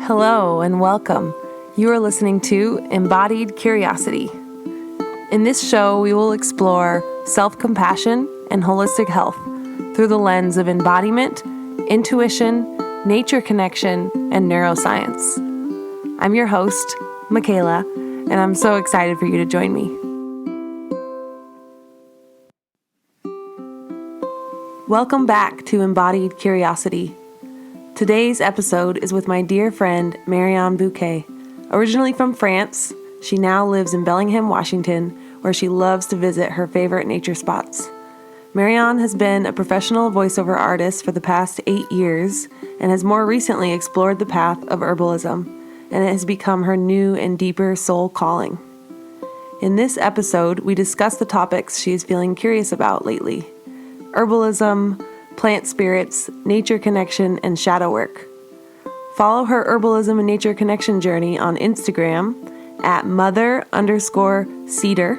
Hello and welcome. You are listening to Embodied Curiosity. In this show, we will explore self-compassion and holistic health through the lens of embodiment, intuition, nature connection, and neuroscience. I'm your host, Micheala, and I'm so excited for you to join me. Welcome back to Embodied Curiosity. Today's episode is with my dear friend, Marion Bouquet. Originally from France, she now lives in Bellingham, Washington, where she loves to visit her favorite nature spots. Marion has been a professional voiceover artist for the past 8 years and has more recently explored the path of herbalism, and it has become her new and deeper soul calling. In this episode, we discuss the topics she is feeling curious about lately: herbalism, plant spirits, nature connection, and shadow work. Follow her herbalism and nature connection journey on Instagram at mother_cedar.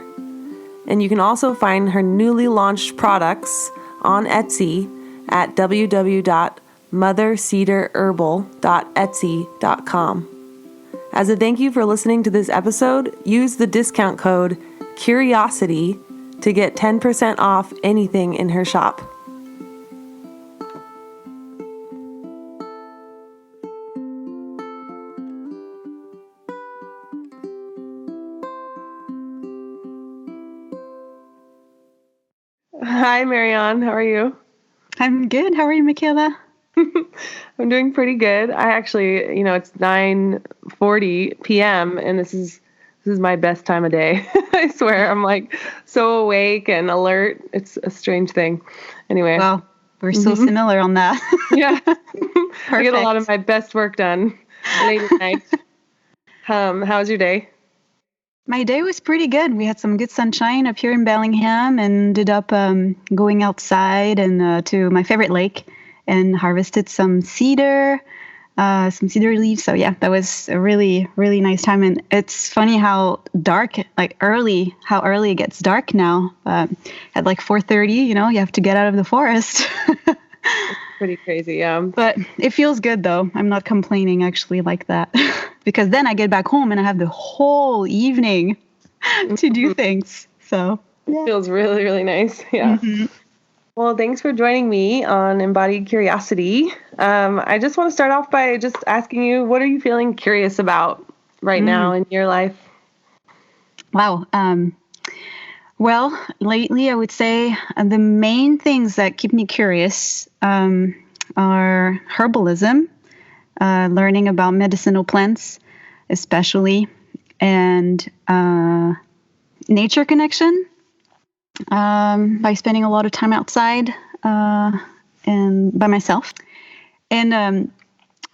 And you can also find her newly launched products on Etsy at www.mothercedarherbal.etsy.com. As a thank you for listening to this episode, use the discount code CURIOSITY to get 10% off anything in her shop. Hi, Marion. How are you? I'm good. How are you, Micheala? I'm doing pretty good. I actually, it's 9:40 p.m. and this is my best time of day. I swear, I'm like so awake and alert. It's a strange thing. Anyway. Wow, we're so similar on that. Yeah. I get a lot of my best work done late at night. How's your day? My day was pretty good. We had some good sunshine up here in Bellingham and ended up going outside and to my favorite lake and harvested some cedar leaves. So yeah, that was a really, really nice time. And it's funny how dark, how early it gets dark now. At like 4:30, you have to get out of the forest. It's pretty crazy, yeah. But it feels good though. I'm not complaining actually like that. Because then I get back home and I have the whole evening to do things. So yeah. It feels really, really nice. Yeah. Mm-hmm. Well, thanks for joining me on Embodied Curiosity. I just want to start off by just asking you, what are you feeling curious about right now in your life? Wow. Well, lately I would say the main things that keep me curious are herbalism, learning about medicinal plants, especially, and nature connection, by spending a lot of time outside and by myself. And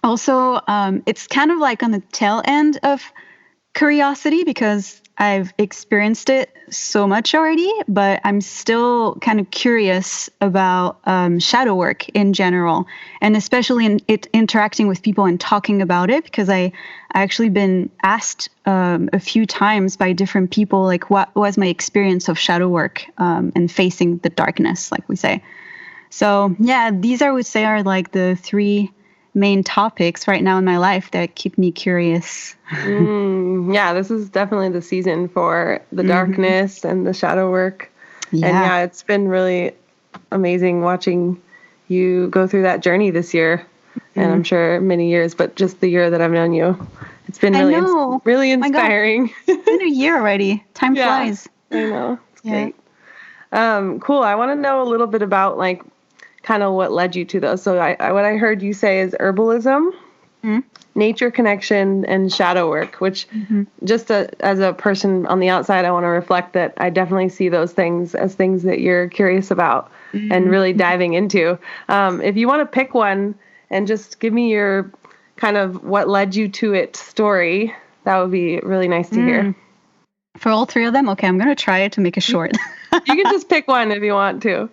also, it's kind of like on the tail end of curiosity because I've experienced it so much already, but I'm still kind of curious about shadow work in general, and especially in it interacting with people and talking about it, because I actually been asked a few times by different people, like, what was my experience of shadow work and facing the darkness, like we say. So yeah, these I would say are like the three main topics right now in my life that keep me curious. Yeah, this is definitely the season for the darkness and the shadow work. Yeah. And yeah, it's been really amazing watching you go through that journey this year. And I'm sure many years, but just the year that I've known you, it's been really, really inspiring. It's been a year already. Time flies. I know. It's great. Cool. I want to know a little bit about kind of what led you to those. So what I heard you say is herbalism, nature connection, and shadow work, which just as a person on the outside, I want to reflect that I definitely see those things as things that you're curious about and really diving into. If you want to pick one and just give me your kind of what led you to it story, that would be really nice to hear. For all three of them? Okay, I'm going to try to make it short. You can just pick one if you want to.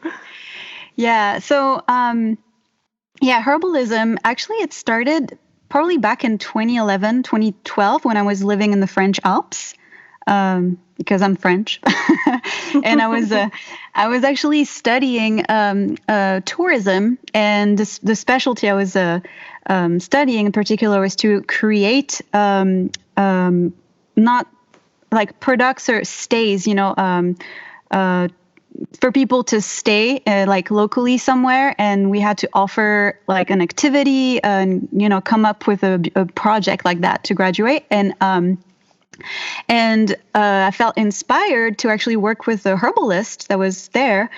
Yeah. So, herbalism, actually, it started probably back in 2011, 2012, when I was living in the French Alps. because I'm French, and I was actually studying tourism, and the specialty I was studying in particular was to create not like products or stays, for people to stay like locally somewhere, and we had to offer like an activity and come up with a project like that to graduate. And I felt inspired to actually work with the herbalist that was there.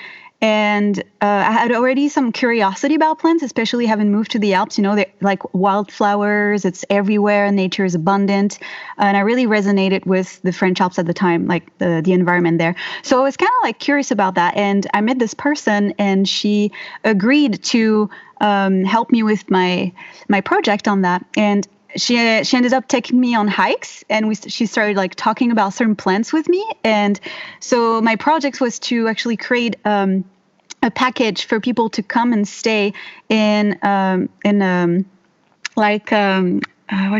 And I had already some curiosity about plants, especially having moved to the Alps. They're like wildflowers. It's everywhere. Nature is abundant. And I really resonated with the French Alps at the time, like the environment there. So I was kind of like curious about that. And I met this person, and she agreed to help me with my project on that. And she ended up taking me on hikes, and she started like talking about certain plants with me. And so my project was to actually create a package for people to come and stay in what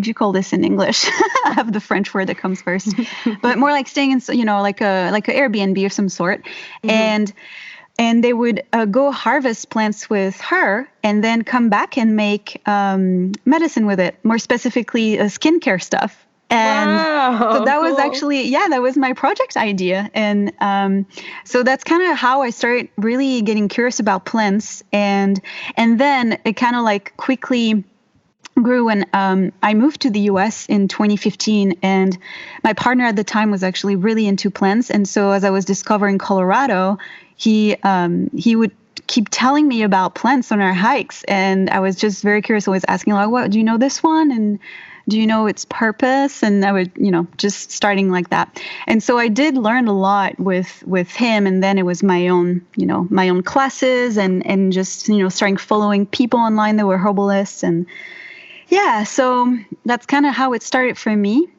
do you call this in English? I have the French word that comes first, but more like staying in, like a Airbnb of some sort. Mm-hmm. And they would go harvest plants with her and then come back and make medicine with it, more specifically skincare stuff. And so that was actually, that was my project idea. And so that's kind of how I started really getting curious about plants. And then it kind of like quickly grew when I moved to the US in 2015, and my partner at the time was actually really into plants. And so as I was discovering Colorado, he would keep telling me about plants on our hikes, and I was just very curious. Always asking, like, "What do you know this one?" And do you know its purpose? And I would, just starting like that. And so I did learn a lot with him. And then it was my own classes and just, starting following people online that were herbalists. And so that's kind of how it started for me.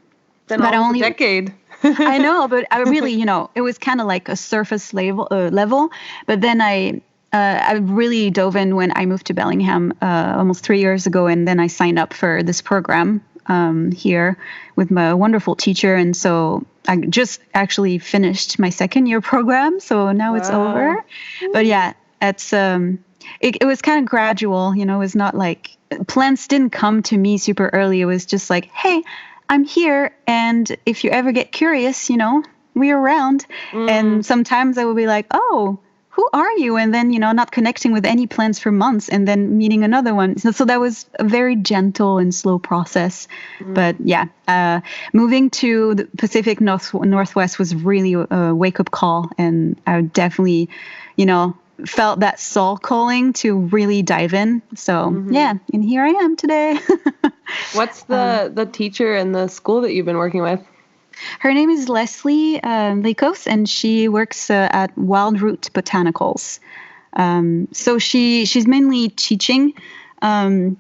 Then but only a decade. I know, but I really, it was kind of like a surface level. But then I really dove in when I moved to Bellingham almost 3 years ago, and then I signed up for this program here with my wonderful teacher. And so I just actually finished my second year program, so now it's over. But it's it was kind of gradual. It was not like plants didn't come to me super early. It was just like, hey, I'm here, and if you ever get curious, we're around. And sometimes I would be like, oh, who are you? And then, not connecting with any plants for months, and then meeting another one. So that was a very gentle and slow process. But moving to the Pacific Northwest was really a wake-up call. And I definitely, felt that soul calling to really dive in. So, and here I am today. What's the teacher in the school that you've been working with? Her name is Leslie Lakos, and she works at Wild Root Botanicals. So she's mainly teaching, she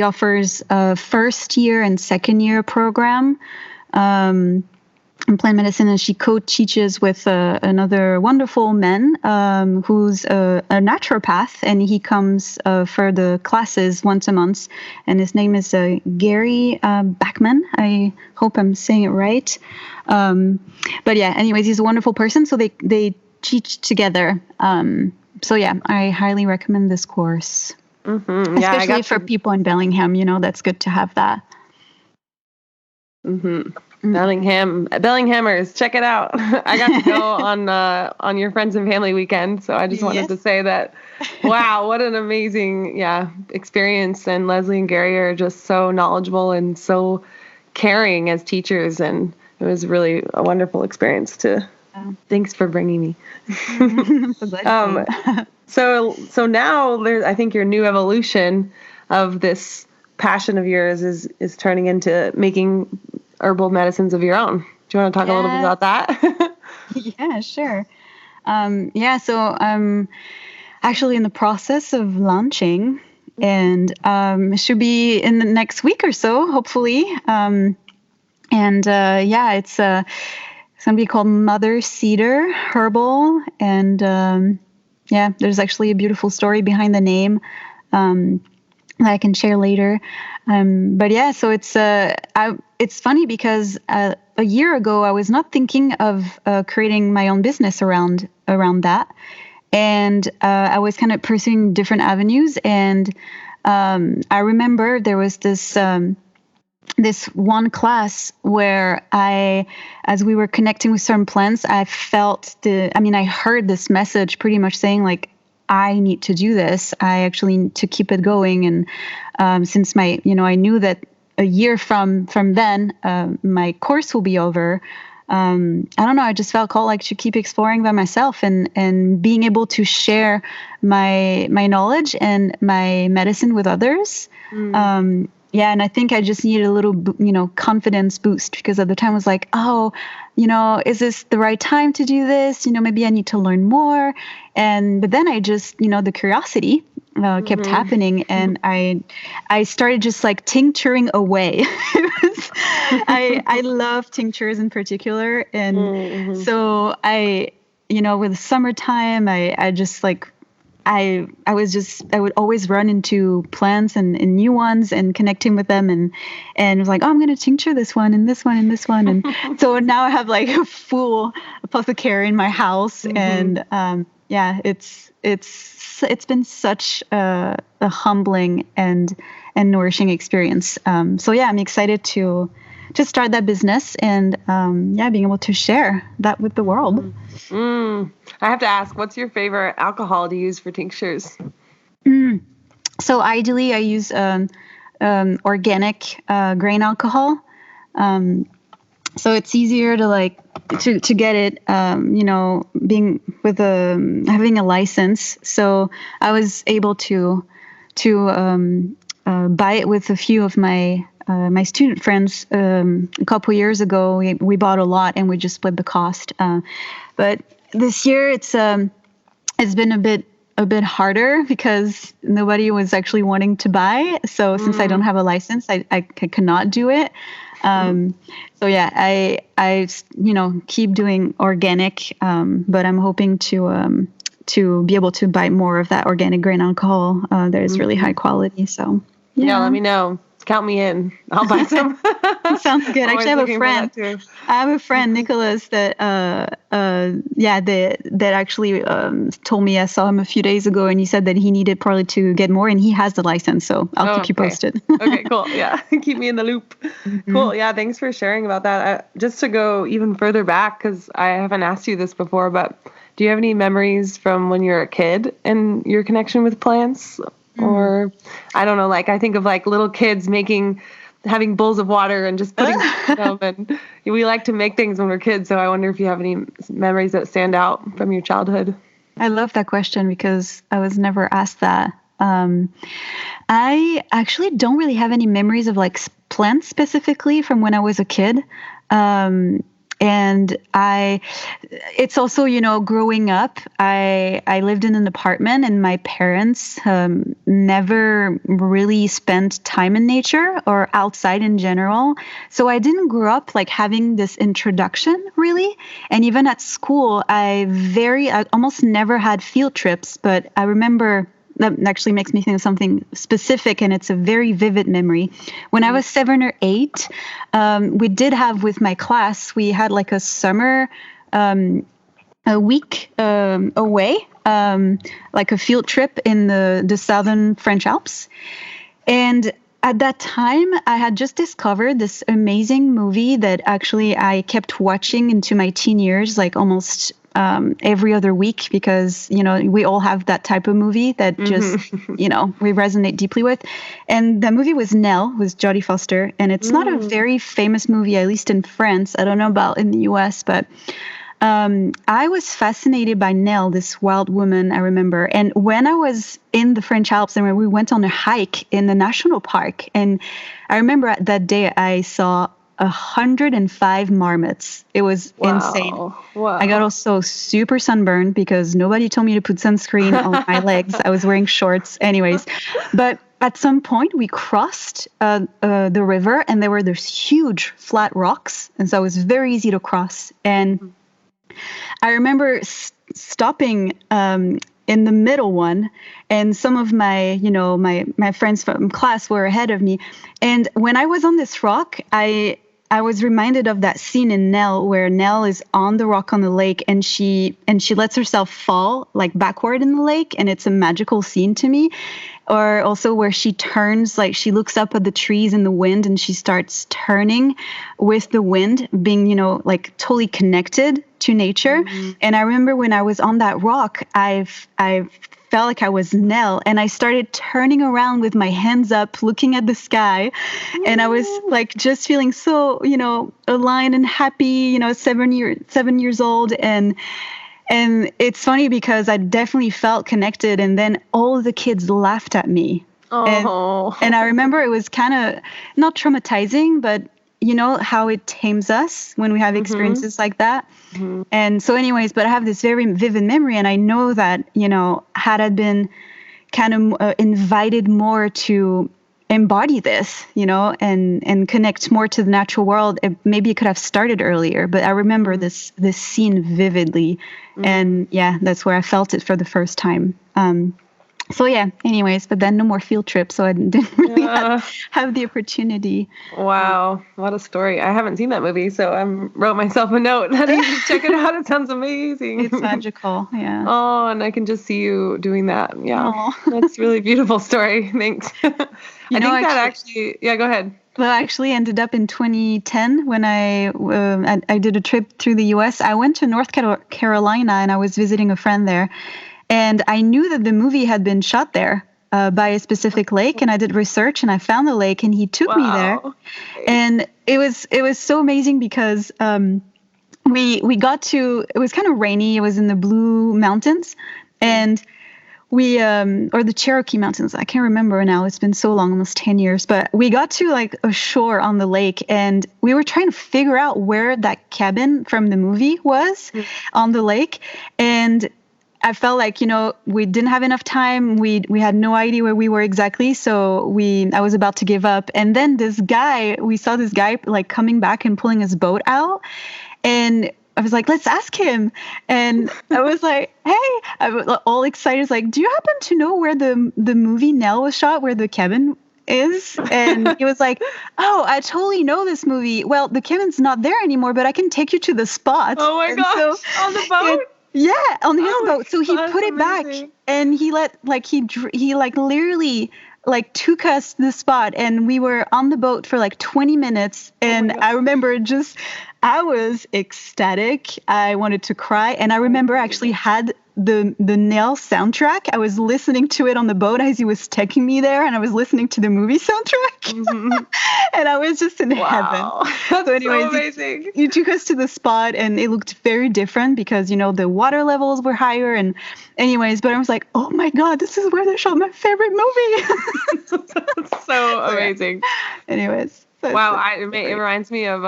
offers a first year and second year program in plant medicine, and she co-teaches with another wonderful man who's a naturopath, and he comes for the classes once a month, and his name is Gary Backman. I hope I'm saying it right. But anyways, he's a wonderful person, so they teach together. I highly recommend this course. Mm-hmm. Especially for people in Bellingham, that's good to have that. Mm-hmm. Bellinghamers, check it out. I got to go on your friends and family weekend, so I just wanted to say that. Wow, what an amazing experience! And Leslie and Gary are just so knowledgeable and so caring as teachers, and it was really a wonderful experience. Thanks for bringing me. So now I think your new evolution of this passion of yours is turning into making herbal medicines of your own. Do you want to talk a little bit about that? Yeah, sure. So I'm actually in the process of launching, and it should be in the next week or so, hopefully. It's going to be called Mother Cedar Herbal, and there's actually a beautiful story behind the name. that I can share later. But yeah, so it's funny because a year ago I was not thinking of creating my own business around that, and I was kind of pursuing different avenues. And I remember there was this one class where as we were connecting with certain plants, I heard this message pretty much saying like, I need to do this. I actually need to keep it going. And since I knew that a year from then, my course will be over. I don't know. I just felt called like to keep exploring by myself and being able to share my knowledge and my medicine with others. Yeah, and I think I just needed a little, confidence boost, because at the time I was like, oh, is this the right time to do this? Maybe I need to learn more. But then I just, the curiosity kept happening, and I started just like tincturing away. I love tinctures in particular, and so with the summertime, I just like. I would always run into plants and new ones and connecting with them and was like, oh, I'm going to tincture this one and this one and this one. And so now I have like a full apothecary in my house. And it's been such a humbling and nourishing experience. So yeah, I'm excited to start that business and being able to share that with the world. I have to ask, what's your favorite alcohol to use for tinctures? So ideally, I use organic grain alcohol. So it's easier to get it, being with having a license. So I was able to buy it with a few of my student friends. A couple years ago, we bought a lot and we just split the cost. But this year it's been a bit harder because nobody was actually wanting to buy. So since I don't have a license, I cannot do it. So yeah, I keep doing organic, but I'm hoping to be able to buy more of that organic grain alcohol that is really high quality. So yeah, let me know. Count me in. I'll buy some. Sounds good. Actually, I have a friend, Nicholas, that actually told me. I saw him a few days ago, and he said that he needed probably to get more, and he has the license. So I'll keep you posted. Okay, cool. Yeah, keep me in the loop. Cool. Yeah, thanks for sharing about that. Just to go even further back, because I haven't asked you this before, but do you have any memories from when you were a kid and your connection with plants? Or I don't know, like I think of like little kids having bowls of water and just putting them, and we like to make things when we're kids. So I wonder if you have any memories that stand out from your childhood. I love that question because I was never asked that. I actually don't really have any memories of like plants specifically from when I was a kid. And it's also, growing up, I lived in an apartment and my parents never really spent time in nature or outside in general. So I didn't grow up like having this introduction really. And even at school, I almost never had field trips, but I remember that actually makes me think of something specific, and it's a very vivid memory. When I was 7 or 8, we did have with my class, we had like a summer, a week away, like a field trip in the southern French Alps. And at that time, I had just discovered this amazing movie that actually I kept watching into my teen years, like almost every other week, because, we all have that type of movie that just, we resonate deeply with. And the movie was Nell with Jodie Foster. And it's not a very famous movie, at least in France. I don't know about in the US, but I was fascinated by Nell, this wild woman, I remember. And when I was in the French Alps and when we went on a hike in the national park, and I remember that day I saw 105 marmots. It was insane. Wow. I got also super sunburned because nobody told me to put sunscreen on my legs. I was wearing shorts anyways. But at some point we crossed the river and there were those huge flat rocks. And so it was very easy to cross. And I remember stopping in the middle one, and some of my, my friends from class were ahead of me. And when I was on this rock, I was reminded of that scene in Nell where Nell is on the rock on the lake and she lets herself fall like backward in the lake, and it's a magical scene to me. Or also where she turns, like she looks up at the trees and the wind and she starts turning with the wind, being, like totally connected to nature. Mm-hmm. And I remember when I was on that rock, I felt like I was Nell, and I started turning around with my hands up, looking at the sky. And I was like just feeling so, aligned and happy, 7 years old. And it's funny because I definitely felt connected. And then all the kids laughed at me. Oh. And I remember it was kind of not traumatizing, but you know how it tames us when we have experiences like that. Mm-hmm. And so anyways, but I have this very vivid memory. And I know that, had I been kind of invited more to embody this, and connect more to the natural world, maybe it could have started earlier. But I remember this scene vividly. Mm-hmm. And yeah, that's where I felt it for the first time. So yeah, anyways, but then no more field trips, so I didn't really have the opportunity. Wow, what a story. I haven't seen that movie, so I wrote myself a note that I should check it out. It sounds amazing. It's magical, yeah. Oh, and I can just see you doing that. Yeah, that's a really beautiful story. Thanks. I think that actually, yeah, go ahead. Well, I actually ended up in 2010 when I did a trip through the U.S. I went to North Carolina, and I was visiting a friend there. And I knew that the movie had been shot there by a specific lake, and I did research, and I found the lake, and he took me there. And it was so amazing because we got to, it was kind of rainy. It was in the Blue Mountains, and we or the Cherokee Mountains. I can't remember now. It's been so long, almost 10 years. But we got to like a shore on the lake, and we were trying to figure out where that cabin from the movie was on the lake. And I felt like, we didn't have enough time. We had no idea where we were exactly. So I was about to give up. And then we saw this guy like coming back and pulling his boat out. And I was like, let's ask him. And I was like, hey, I was all excited. I was like, do you happen to know where the movie Nell was shot, where the cabin is? And he was like, oh, I totally know this movie. Well, the cabin's not there anymore, but I can take you to the spot. Oh my gosh, so, on the boat? Yeah, on his boat. So he put it back, and he literally like took us to the spot, and we were on the boat for like 20 minutes. And I remember I was ecstatic. I wanted to cry. And I remember I actually had the Nell soundtrack. I was listening to it on the boat as he was taking me there, and I was listening to the movie soundtrack. Mm-hmm. And I was just in heaven. That's so anyways, so amazing. He took us to the spot, and it looked very different because, the water levels were higher. And anyways, but I was like, oh my God, this is where they shot my favorite movie. That's so amazing. Anyways. Wow. It reminds me of,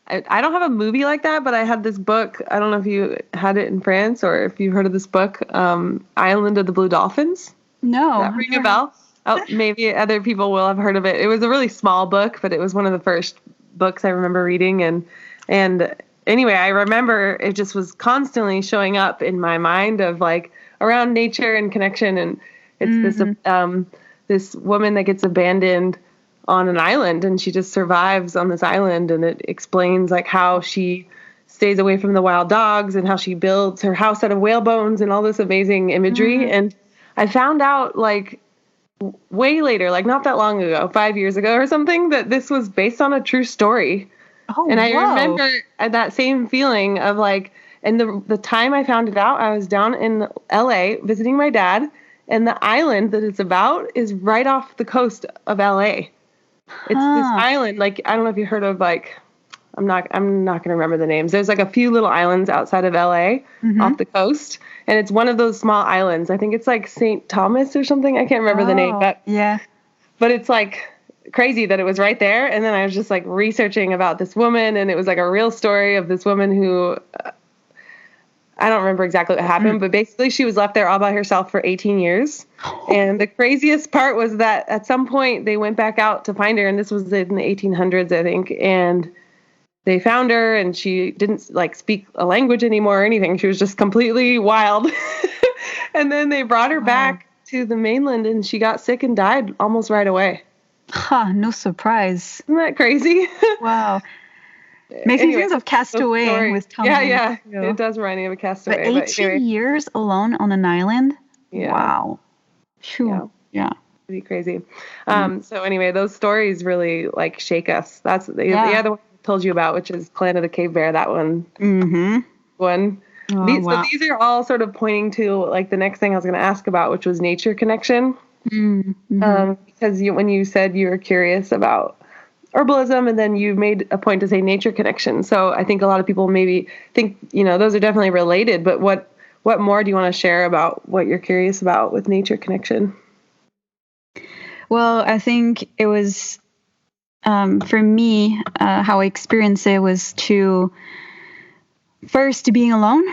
I don't have a movie like that, but I had this book. I don't know if you had it in France or if you heard of this book, Island of the Blue Dolphins. No. Does that ring a bell? Oh, maybe other people will have heard of it. It was a really small book, but it was one of the first books I remember reading. And anyway, I remember it just was constantly showing up in my mind of like around nature and connection. And it's this woman that gets abandoned on an island, and she just survives on this island, and it explains like how she stays away from the wild dogs and how she builds her house out of whale bones and all this amazing imagery. Mm-hmm. And I found out like way later, like not that long ago, 5 years ago or something, that this was based on a true story. Oh, and I remember that same feeling of like, and the time I found it out, I was down in LA visiting my dad, and the island that it's about is right off the coast of LA. It's this island, like, I don't know if you heard of, like, I'm not going to remember the names. There's like a few little islands outside of LA off the coast. And it's one of those small islands. I think it's like St. Thomas or something. I can't remember the name, but it's like crazy that it was right there. And then I was just like researching about this woman, and it was like a real story of this woman who, I don't remember exactly what happened, but basically she was left there all by herself for 18 years. And the craziest part was that at some point they went back out to find her, and this was in the 1800s, I think. And they found her and she didn't like speak a language anymore or anything. She was just completely wild. And then they brought her back to the mainland and she got sick and died almost right away. No surprise. Isn't that crazy? Wow. Makes me think of Castaway with Tom Hanks. Yeah. It does remind me of a Castaway. But 18 years alone on an island? Yeah. Wow. Phew. Yeah. Pretty crazy. So anyway, those stories really like shake us. That's the other one I told you about, which is Clan of the Cave Bear. That one. One. Oh, So these are all sort of pointing to like the next thing I was going to ask about, which was nature connection. Because when you said you were curious about herbalism, and then you made a point to say nature connection. So I think a lot of people maybe think, those are definitely related, but what more do you want to share about what you're curious about with nature connection? Well, I think it was, for me, how I experienced it was to being alone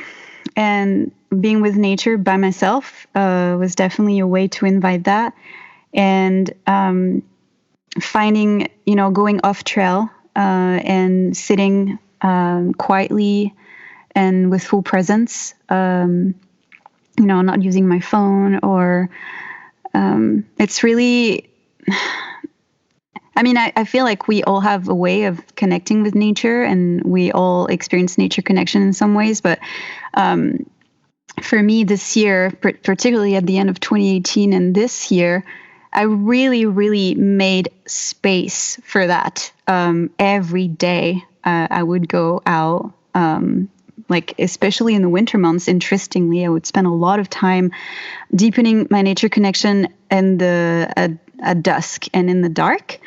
and being with nature by myself was definitely a way to invite that. And finding, going off trail and sitting quietly and with full presence, not using my phone or it's really, I feel like we all have a way of connecting with nature and we all experience nature connection in some ways. But for me this year, particularly at the end of 2018 and this year, I really, really made space for that. Every day I would go out, especially in the winter months, interestingly, I would spend a lot of time deepening my nature connection at dusk and in the dark.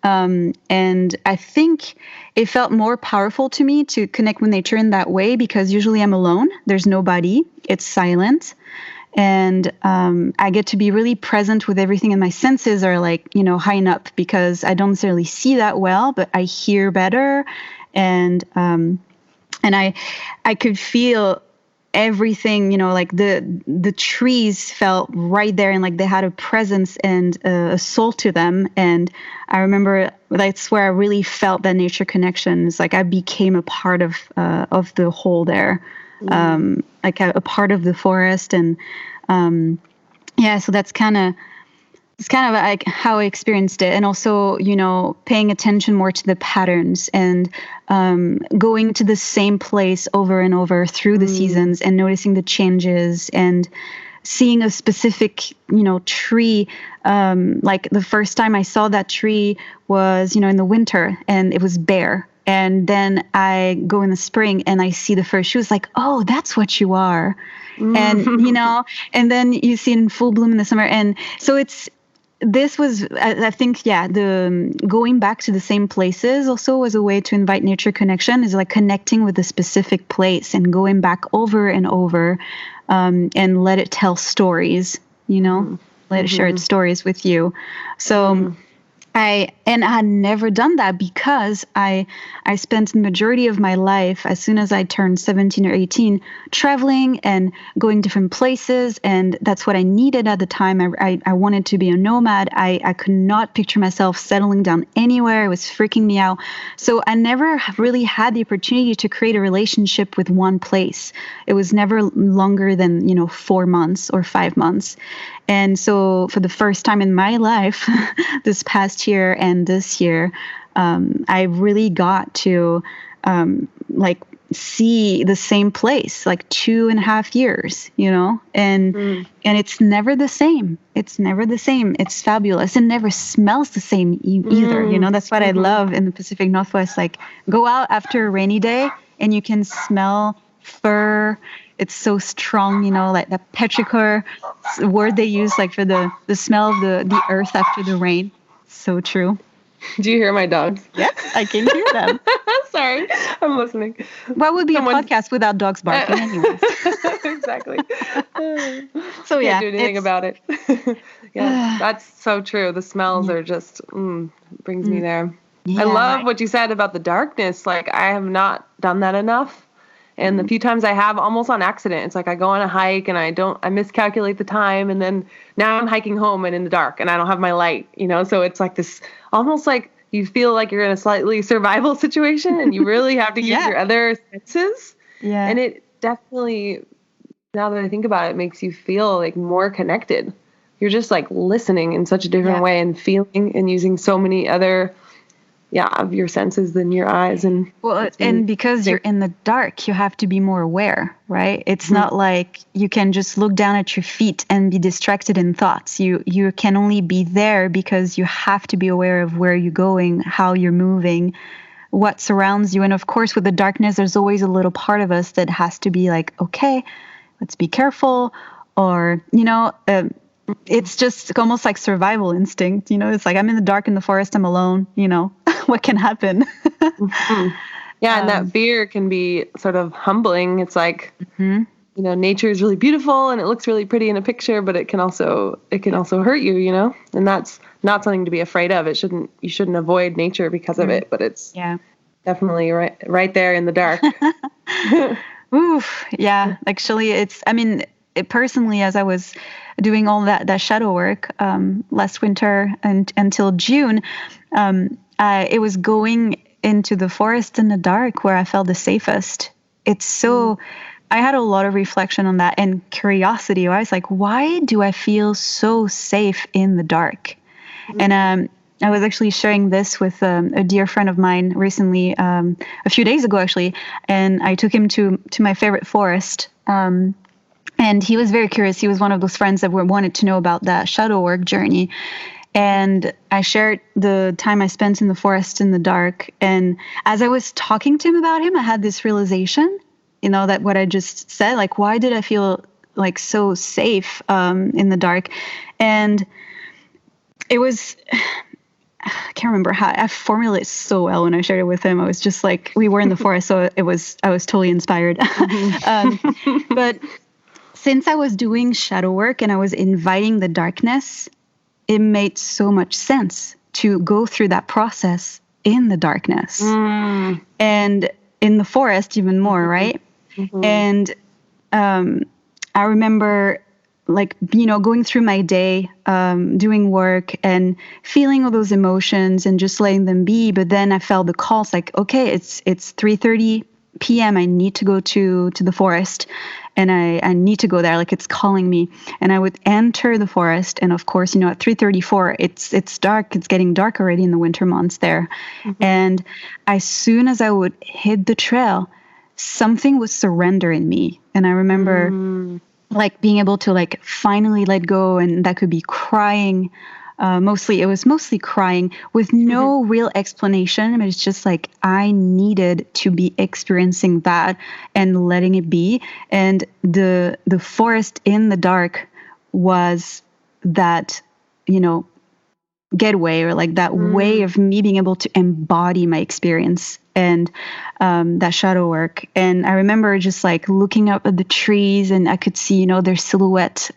And I think it felt more powerful to me to connect with nature in that way because usually I'm alone. There's nobody. It's silent. And I get to be really present with everything, and my senses are heightened up because I don't necessarily see that well, but I hear better, and I could feel everything. The trees felt right there, and they had a presence and a soul to them. And I remember that's where I really felt that nature connection. It's like I became a part of the whole there. A part of the forest, and so that's kind of like how I experienced it. And also, paying attention more to the patterns and going to the same place over and over through the seasons and noticing the changes and seeing a specific, tree. The first time I saw that tree was, in the winter, and it was bare. And then I go in the spring and I see the first shoes, like, oh, that's what you are. And, and then you see it in full bloom in the summer. And so this was, I think, the going back to the same places also was a way to invite nature connection, is like connecting with a specific place and going back over and over and let it tell stories, let it share its stories with you. So I had never done that because I spent the majority of my life, as soon as I turned 17 or 18, traveling and going different places. And that's what I needed at the time. I wanted to be a nomad. I could not picture myself settling down anywhere. It was freaking me out. So I never really had the opportunity to create a relationship with one place. It was never longer than, 4 months or 5 months. And so for the first time in my life, this past year and this year, I really got to see the same place, 2.5 years, and it's never the same. It's never the same. It's fabulous. It never smells the same either. That's what I love in the Pacific Northwest. Go out after a rainy day and you can smell fur. It's so strong, the petrichor word they use, for the smell of the earth after the rain. So true. Do you hear my dogs? Yes, I can hear them. Sorry, I'm listening. What would be a podcast without dogs barking anyways? Exactly. So Can't do anything about it. Yeah, that's so true. The smells are just, brings me there. Yeah, I love what you said about the darkness. I have not done that enough. And the few times I have, almost on accident, it's like I go on a hike and I miscalculate the time, and then now I'm hiking home and in the dark and I don't have my light, so it's like this, almost like you feel like you're in a slightly survival situation and you really have to use your other senses. Yeah. And it definitely, now that I think about it, makes you feel like more connected. You're just like listening in such a different way and feeling and using so many other of your senses than your eyes. And and because you're in the dark, you have to be more aware, right? It's not like you can just look down at your feet and be distracted in thoughts. You can only be there because you have to be aware of where you're going, how you're moving, what surrounds you. And of course, with the darkness, there's always a little part of us that has to be like, okay, let's be careful. Or, it's just almost like survival instinct. It's like, I'm in the dark in the forest, I'm alone, what can happen? Yeah. And that fear can be sort of humbling. It's like, nature is really beautiful and it looks really pretty in a picture, but it can also hurt you, and that's not something to be afraid of. You shouldn't avoid nature because of it, but it's definitely right there in the dark. Oof. Yeah. Actually, personally, as I was doing all that shadow work last winter and until June, it was going into the forest in the dark where I felt the safest. It's so, I had a lot of reflection on that and curiosity. I was like, why do I feel so safe in the dark? And I was actually sharing this with a dear friend of mine recently, a few days ago, actually, and I took him to my favorite forest. And he was very curious. He was one of those friends that wanted to know about that shadow work journey. And I shared the time I spent in the forest in the dark. And as I was talking to him about him, I had this realization, that what I just said, like, why did I feel like so safe in the dark? And it was, I can't remember how I formulated so well when I shared it with him. I was just like, we were in the forest, so I was totally inspired. But since I was doing shadow work and I was inviting the darkness, it made so much sense to go through that process in the darkness and in the forest even more, right? And I remember going through my day, doing work and feeling all those emotions and just letting them be. But then I felt the calls like, okay, it's 3:30 p.m. I need to go to the forest. And I need to go there, like it's calling me. And I would enter the forest. And of course, at 3:34, it's dark. It's getting dark already in the winter months there. And as soon as I would hit the trail, something would surrender in me. And I remember being able to finally let go. And that could be crying. It was mostly crying with no real explanation. But it's just like I needed to be experiencing that and letting it be. And the forest in the dark was that, getaway or that way of me being able to embody my experience and that shadow work. And I remember just looking up at the trees and I could see, their silhouette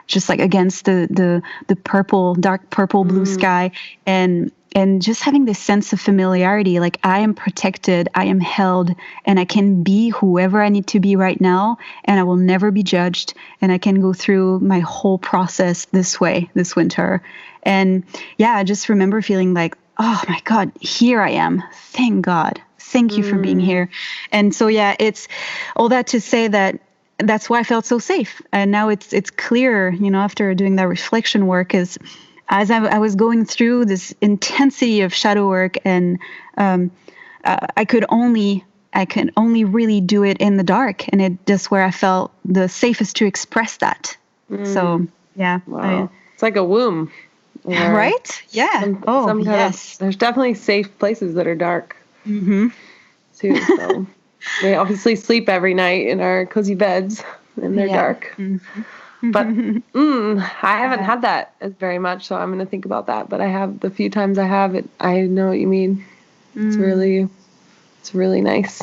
just against the purple, dark purple blue sky. And just having this sense of familiarity, like I am protected, I am held, and I can be whoever I need to be right now, and I will never be judged, and I can go through my whole process this way, this winter. And I just remember feeling like, oh my God, here I am. Thank God. Thank you for being here. And so, it's all that to say that that's why I felt so safe. And now it's clear, after doing that reflection work as I was going through this intensity of shadow work, and I could only really do it in the dark, and that's where I felt the safest to express that. So wow. It's like a womb, right? Yeah. There's definitely safe places that are dark too. So we obviously sleep every night in our cozy beds, and they're dark. But I haven't had that as very much, so I'm going to think about that. But I have the few times I have it. I know what you mean. It's really nice.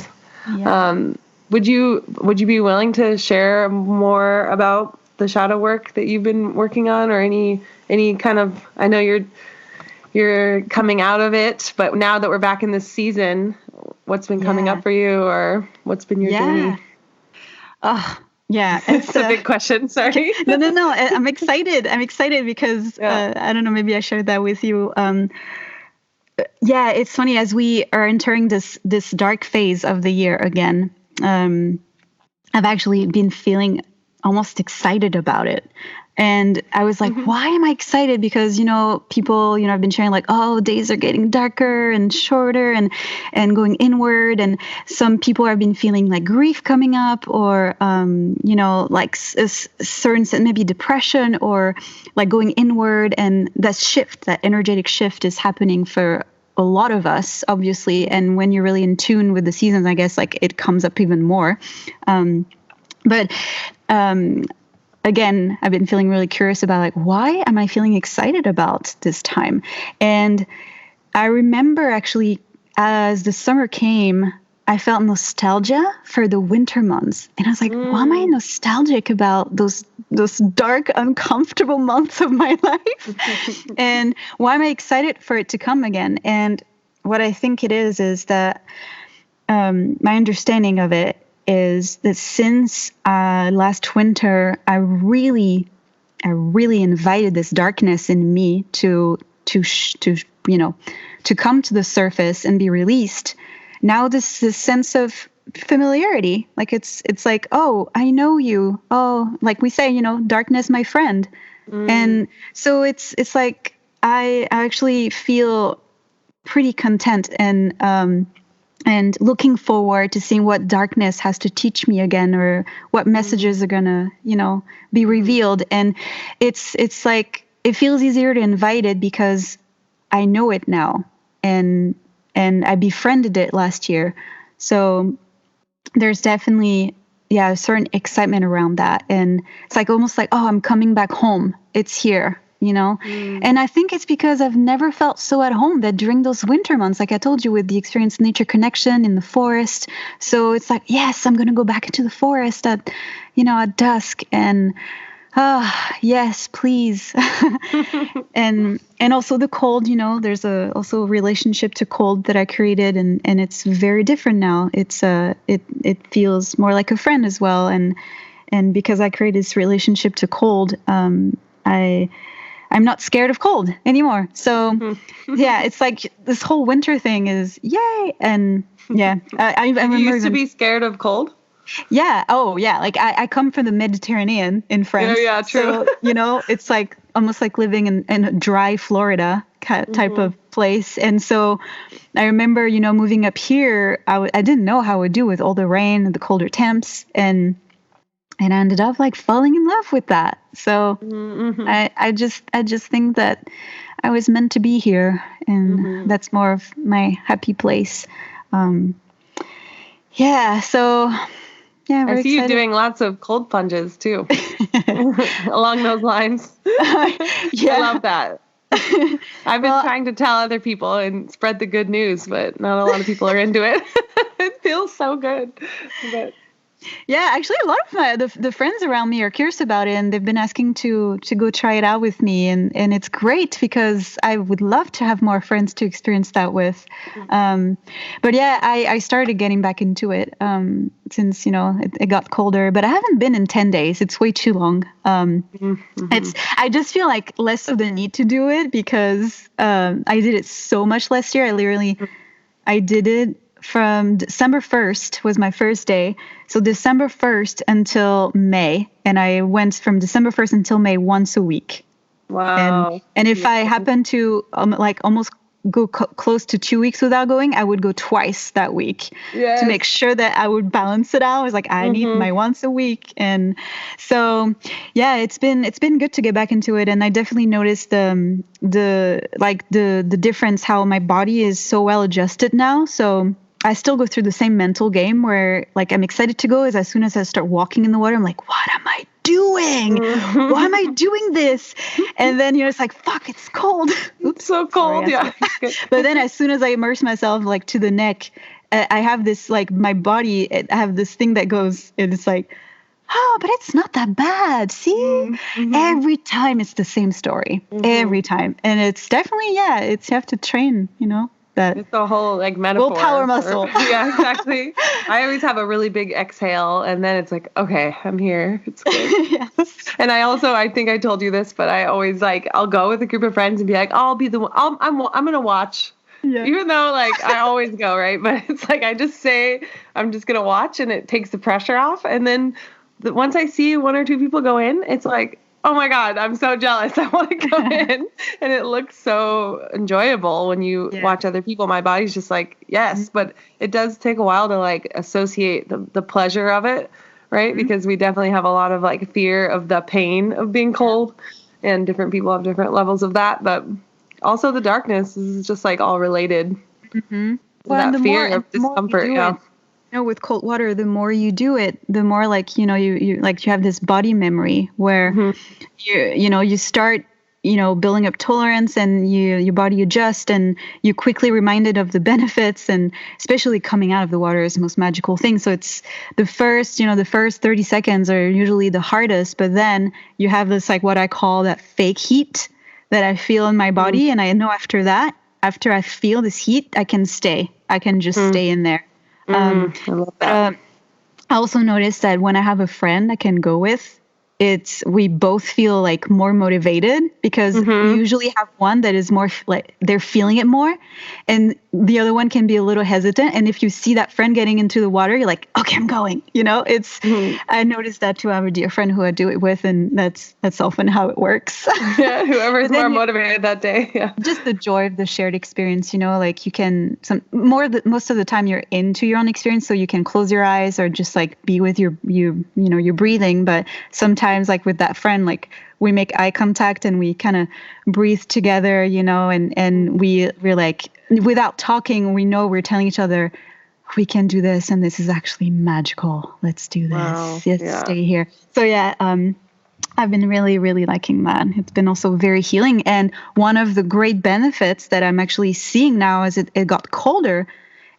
Yeah. Would you be willing to share more about the shadow work that you've been working on, or any kind of? I know you're coming out of it, but now that we're back in this season, what's been coming up for you, or what's been your journey? Yeah, it's a big question. Sorry. No. I'm excited. I'm excited because I don't know. Maybe I shared that with you. Yeah, it's funny as we are entering this dark phase of the year again. I've actually been feeling almost excited about it. And I was like, why am I excited? Because, people, I've been sharing like, oh, days are getting darker and shorter and going inward. And some people have been feeling like grief coming up or, like a certain, maybe depression or like going inward. And that energetic shift is happening for a lot of us, obviously. And when you're really in tune with the seasons, I guess like it comes up even more. But again, I've been feeling really curious about like, why am I feeling excited about this time? And I remember actually as the summer came, I felt nostalgia for the winter months. And I was like, why am I nostalgic about those dark, uncomfortable months of my life? And why am I excited for it to come again? And what I think it is that my understanding of it is that since last winter, I really invited this darkness in me to come to the surface and be released. Now this sense of familiarity, like it's like, oh, I know you. Oh, like we say, darkness, my friend. And so it's like I actually feel pretty content and looking forward to seeing what darkness has to teach me again, or what messages are gonna, be revealed. And it's like it feels easier to invite it because I know it now, and I befriended it last year. So there's definitely a certain excitement around that, and it's like almost like, oh, I'm coming back home. It's here. And I think it's because I've never felt so at home that during those winter months, like I told you, with the experience nature connection in the forest. So it's like, yes, I'm going to go back into the forest at dusk, and yes, please. and also the cold, there's also a relationship to cold that I created, and it's very different now. It's it feels more like a friend as well. And because I created this relationship to cold, I'm not scared of cold anymore. So it's like this whole winter thing is yay. And I remember you used to be scared of cold. Yeah. Oh yeah. Like I come from the Mediterranean in France. Yeah, true. So, it's like almost like living in a dry Florida type of place. And so I remember, moving up here, I didn't know how I would do with all the rain and the colder temps. And I ended up like falling in love with that. So I just think that I was meant to be here, and that's more of my happy place. So I see you doing lots of cold plunges too, along those lines. I love that. I've been trying to tell other people and spread the good news, but not a lot of people are into it. It feels so good. But yeah, actually, a lot of the friends around me are curious about it, and they've been asking to go try it out with me, and it's great because I would love to have more friends to experience that with. But yeah, I started getting back into it since it got colder, but I haven't been in 10 days. It's way too long. I just feel like less of the need to do it because I did it so much last year. I did it from December 1st was my first day. So December 1st until May. And I went from December 1st until May once a week. Wow. And if I happen to almost go close to 2 weeks without going, I would go twice that week to make sure that I would balance it out. I was like, I need my once a week. And so, it's been good to get back into it. And I definitely noticed the difference, how my body is so well adjusted now. So I still go through the same mental game where like I'm excited to go as soon as I start walking in the water, I'm like, what am I doing? Why am I doing this? And then it's like, fuck, it's cold. It's so cold. Sorry, But then as soon as I immerse myself like to the neck, I have this like my body, I have this thing that goes, and it's like, oh, but it's not that bad. See, every time it's the same story, every time. And it's definitely, it's, you have to train, that it's a whole like metaphor. Willpower muscle. Yeah, exactly. I always have a really big exhale, and then it's like, okay, I'm here. It's good. Yes. And I think I told you this, but I always I'll go with a group of friends and be like, I'll be the one. I'm gonna watch. Yeah. Even though like I always go, right? But it's like I just say I'm just going to watch and it takes the pressure off. And then once I see one or two people go in, it's like, oh my God, I'm so jealous. I want to go in. And it looks so enjoyable when you watch other people. My body's just like, yes, but it does take a while to like associate the pleasure of it, right? Because we definitely have a lot of like fear of the pain of being cold, and different people have different levels of that. But also the darkness is just like all related. Mm-hmm. Well, that fear of discomfort. Yeah. With cold water, the more you do it, the more like, you have this body memory where you start, building up tolerance, and your body adjusts, and you're quickly reminded of the benefits, and especially coming out of the water is the most magical thing. So it's the first 30 seconds are usually the hardest, but then you have this, like what I call that fake heat that I feel in my body. And I know after I feel this heat, I can just stay in there. I love that. I also noticed that when I have a friend I can go with, we both feel like more motivated, because we usually have one that is more like they're feeling it more, and the other one can be a little hesitant. And if you see that friend getting into the water, you're like, okay, I'm going. I noticed that too. I have a dear friend who I do it with, and that's often how it works. Yeah, whoever's more motivated that day. Yeah, just the joy of the shared experience. Like you can most of the time you're into your own experience, so you can close your eyes or just like be with your breathing. But sometimes, like with that friend, like we make eye contact and we kind of breathe together, and we're like, without talking, we know we're telling each other, we can do this, and this is actually magical. Let's do this. Wow. Let's stay here. So I've been really, really liking that. It's been also very healing. And one of the great benefits that I'm actually seeing now as it got colder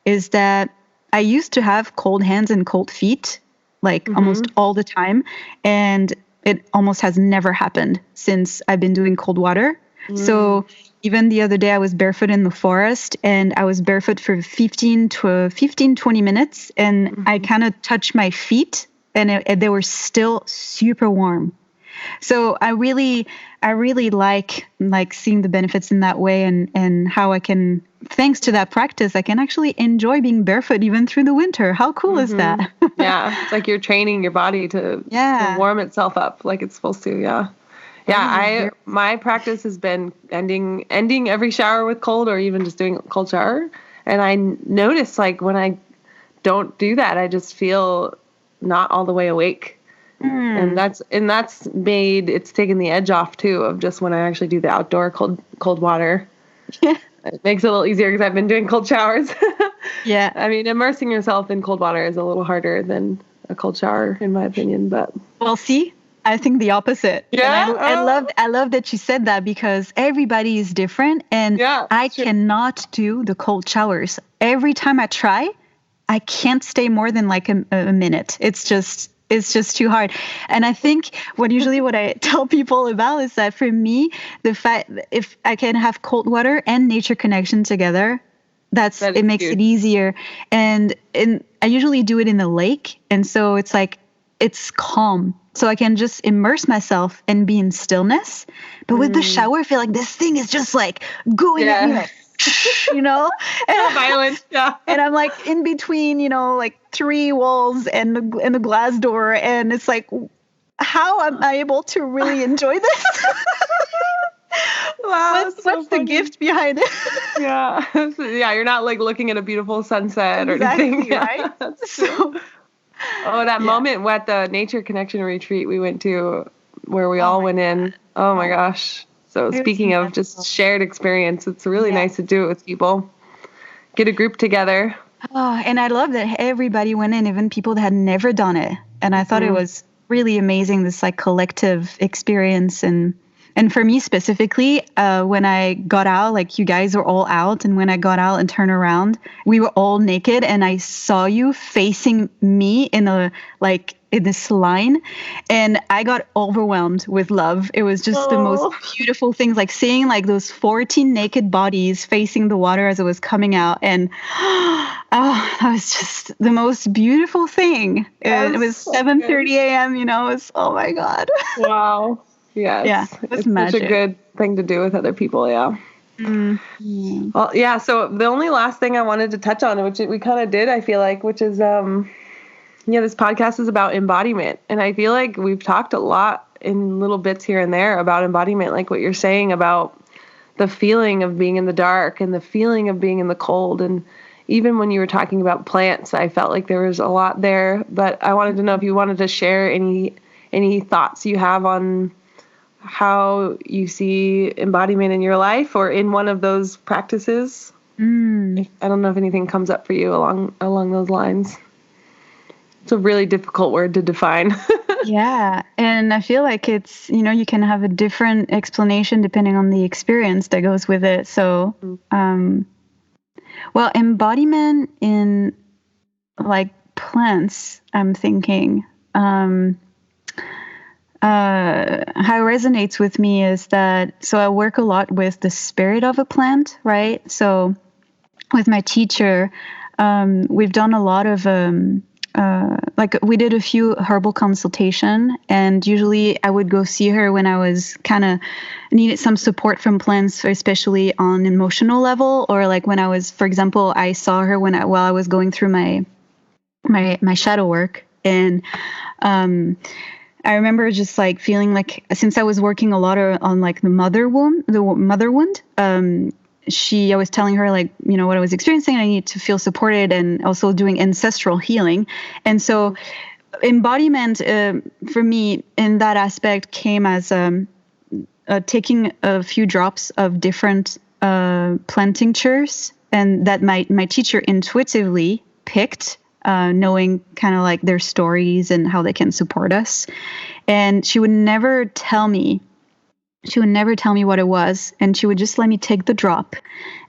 is that I used to have cold hands and cold feet, like almost all the time. And it almost has never happened since I've been doing cold water. So even the other day, I was barefoot in the forest, and I was barefoot for 15, 20 minutes. And I kind of touched my feet, and they were still super warm. So I really like seeing the benefits in that way, and how I can, thanks to that practice, I can actually enjoy being barefoot even through the winter. How cool is that? Yeah, it's like you're training your body to warm itself up like it's supposed to. Yeah. Yeah, my practice has been ending every shower with cold, or even just doing a cold shower. And I notice like when I don't do that, I just feel not all the way awake. And it's taken the edge off too of just when I actually do the outdoor cold water. Yeah. It makes it a little easier because I've been doing cold showers. Yeah. I mean, immersing yourself in cold water is a little harder than a cold shower, in my opinion. But well, see, I think the opposite. Yeah. And I love that you said that, because everybody is different, and I cannot do the cold showers. Every time I try, I can't stay more than like a minute. It's just too hard. And I think what I tell people about is that for me, the fact if I can have cold water and nature connection together, it makes it easier. And I usually do it in the lake. And so it's like, it's calm. So I can just immerse myself and be in stillness. But with the shower, I feel like this thing is just like going at me like, and violent. Yeah. And I'm like in between, like three walls and the glass door. And it's like, how am I able to really enjoy this? Wow. What's the gift behind it? Yeah. Yeah. You're not like looking at a beautiful sunset or anything. Right? That moment at the Nature Connection retreat we went to, where we all went in. Oh my gosh. So speaking of just shared experience, it's really nice to do it with people. Get a group together. Oh, and I love that everybody went in, even people that had never done it. And I thought it was really amazing, this like collective experience. And for me specifically, when I got out, like you guys were all out, and when I got out and turned around, we were all naked, and I saw you facing me in this line, and I got overwhelmed with love. It was just the most beautiful things, like seeing like those 14 naked bodies facing the water as it was coming out, and that was just the most beautiful thing. It was 7:30 a.m. It was, oh my God. Wow. Yes. Yeah, it's magic. such a good thing to do with other people. Yeah. Mm-hmm. Well, yeah. So the only last thing I wanted to touch on, which we kind of did, I feel like, which is, this podcast is about embodiment. And I feel like we've talked a lot in little bits here and there about embodiment, like what you're saying about the feeling of being in the dark and the feeling of being in the cold. And even when you were talking about plants, I felt like there was a lot there. But I wanted to know if you wanted to share any thoughts you have on how you see embodiment in your life or in one of those practices. I don't know if anything comes up for you along those lines. It's a really difficult word to define. Yeah. And I feel like it's, you can have a different explanation depending on the experience that goes with it. So, well, embodiment in like plants, I'm thinking, how it resonates with me is that, so I work a lot with the spirit of a plant, right? So with my teacher, we've done a lot of, like we did a few herbal consultation, and usually I would go see her when I was kind of needed some support from plants, especially on emotional level, or like when I was, for example, I saw her while I was going through my shadow work. And, I remember just like feeling like, since I was working a lot on like the mother wound, I was telling her like, what I was experiencing, and I need to feel supported, and also doing ancestral healing. And so embodiment for me in that aspect came as taking a few drops of different plant tinctures, and that my teacher intuitively picked, knowing kind of like their stories and how they can support us. And she would never tell me what it was. And she would just let me take the drop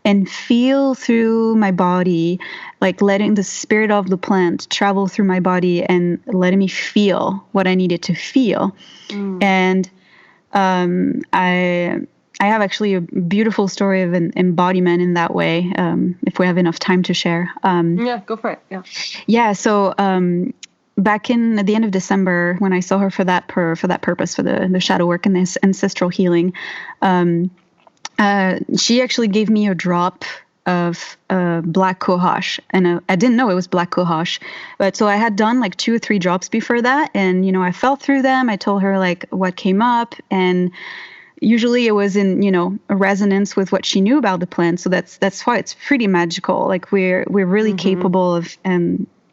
and feel through my body, like letting the spirit of the plant travel through my body and letting me feel what I needed to feel. And I have actually a beautiful story of an embodiment in that way, if we have enough time to share. Yeah, go for it. Yeah. Yeah. So back at the end of December, when I saw her for that purpose, for the shadow work and this ancestral healing, she actually gave me a drop of black cohosh, and I didn't know it was black cohosh, but so I had done like 2 or 3 drops before that, and I felt through them. I told her like what came up, and usually it was in a resonance with what she knew about the plant. So that's why it's pretty magical. Like we're really capable of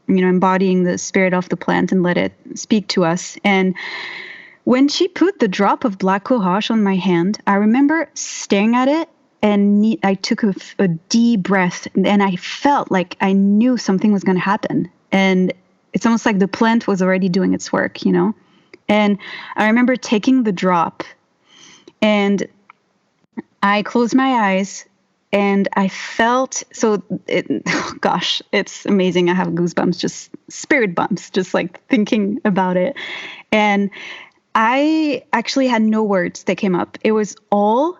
embodying the spirit of the plant and let it speak to us. And when she put the drop of black cohosh on my hand, I remember staring at it, and I took a deep breath, and I felt like I knew something was going to happen. And it's almost like the plant was already doing its work, And I remember taking the drop, and I closed my eyes, and I felt, it's amazing. I have goosebumps, just spirit bumps, just like thinking about it. And I actually had no words that came up. It was all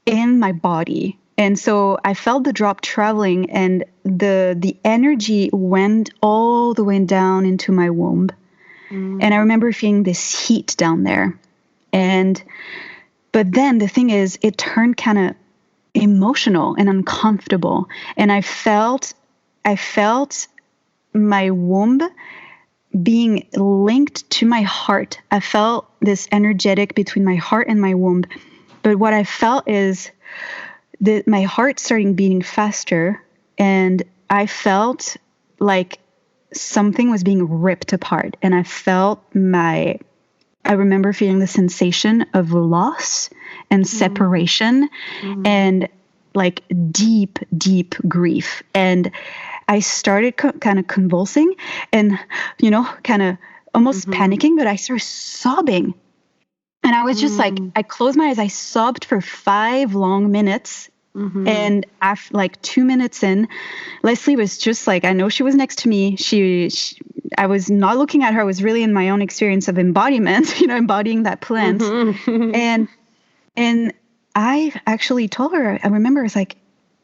in my body. And so I felt the drop traveling, and the energy went all the way down into my womb. And I remember feeling this heat down there. But then the thing is, it turned kind of emotional and uncomfortable. And I felt my womb being linked to my heart. I felt this energetic between my heart and my womb. But what I felt is that my heart starting beating faster, and I felt like something was being ripped apart. And I remember feeling the sensation of loss and separation and like deep, deep grief. And I started kind of convulsing and, kind of almost panicking, but I started sobbing. And I was just like, I closed my eyes. I sobbed for 5 long minutes. And after like 2 minutes in, Leslie was just like, I know she was next to me. I was not looking at her. I was really in my own experience of embodiment, embodying that plant. And I actually told her, I remember it's like,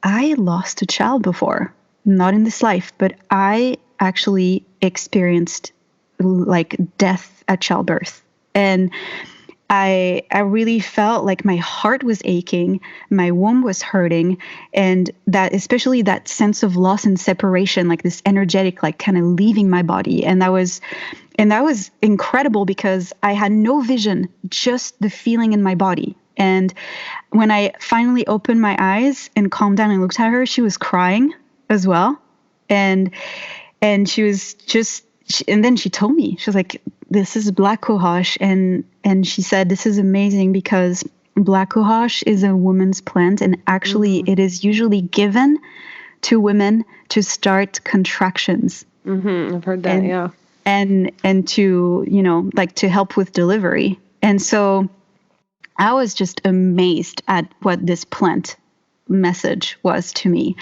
I lost a child before, not in this life, but I actually experienced like death at childbirth. And I really felt like my heart was aching, my womb was hurting, and that especially that sense of loss and separation, like this energetic, like kind of leaving my body. And that was incredible because I had no vision, just the feeling in my body. And when I finally opened my eyes and calmed down and looked at her, she was crying as well. And she was just and then she told me, she was like, this is black cohosh, and she said, this is amazing because black cohosh is a woman's plant, and actually it is usually given to women to start contractions. I've heard that. Yeah. And to, like to help with delivery. And so I was just amazed at what this plant message was to me.